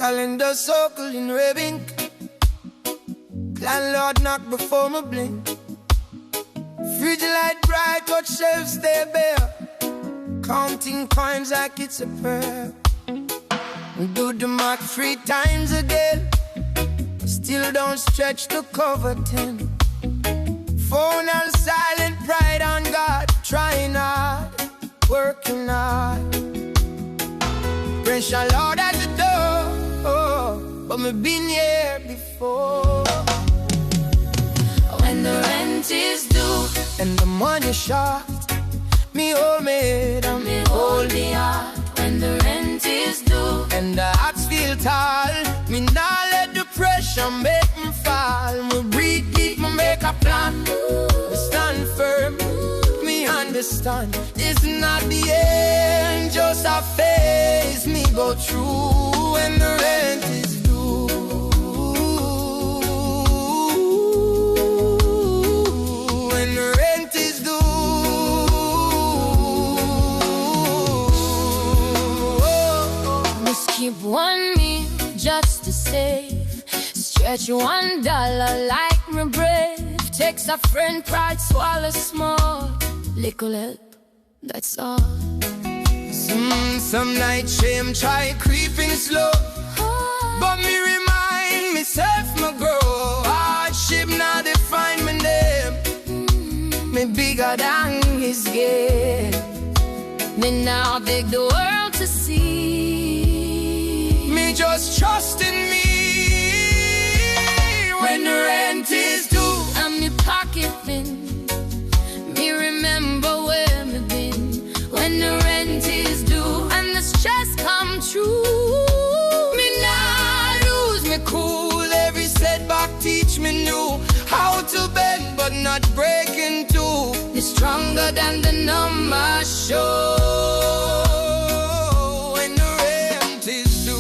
Calendar circle in red ink. Landlord knock before me blink. Fridge light bright, touch shelves stay bare. Counting coins like it's a prayer. Do the math 3 times a day. Still don't stretch to cover 10. Phone on silent, pride on God. Trying hard, working hard. Pressure Lord at the door, but me been here before. When the rent is due and the money short, me hold me head and me hold the heart. When the rent is due and the hearts feel tall, me nah let the pressure make me fall. Me breathe deep, me make a plan. Me stand firm, me understand. It's not the end, just a phase me go through. When the rent is due, when the rent is due, must keep one meal just to save. Stretch $1 like me brave. Takes a friend, pride, swallow small. Little help, that's all. Some night shame try creeping slow, but me remind myself me grow. Hardship now define my name. Me bigger than his game. Me now beg the world to see. Me just trust in me. When the rent is due and me pocket thin, me remember where me been. When the rent is due and the stress come true, me nah lose me cool. Every setback teach me new how to bend but not break in two. Be stronger than the numbers show. When the rent is due,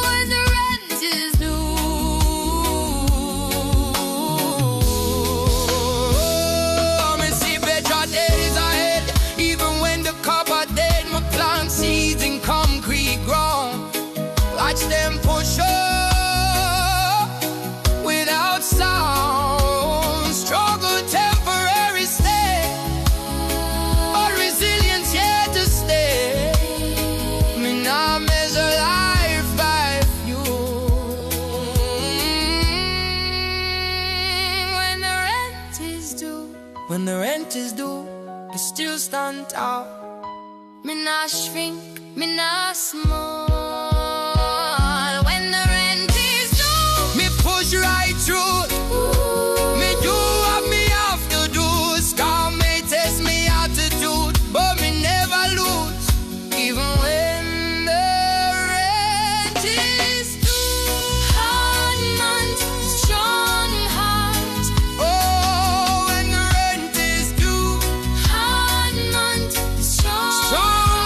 when the rent is due, me see better days ahead. Even when the cup are dead, my plant seeds in concrete ground. Watch them push up without sound. Struggle temporary stay, but resilience here to stay. Me nah measure life by few. when the rent is due, When the rent is due, you still stand tall. me nah shrink, me nah small. When the rent is due, Me push right through. Me do what me have to do. Scar may test me attitude, but me never lose. Even when the rent is due. hard month, strong heart. Oh, when the rent is due. Hard month, strong Strong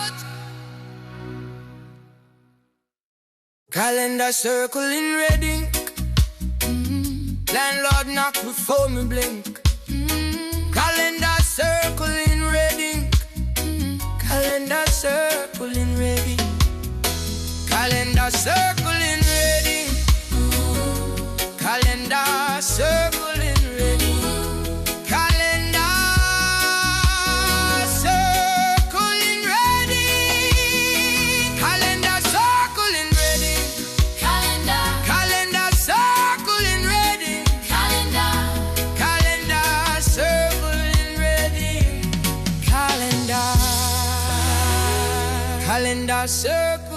heart. Calendar circle in red ink. Landlord knock before me blink. Calendar circle in red ink. Calendar circle in red ink. Calendar circle in red ink. Calendar circle in red ink. Calendar circle in red ink. Calendar circle in red ink. calendar, Calendar circle in red ink. calendar, Calendar circle in red ink. Calendar circle.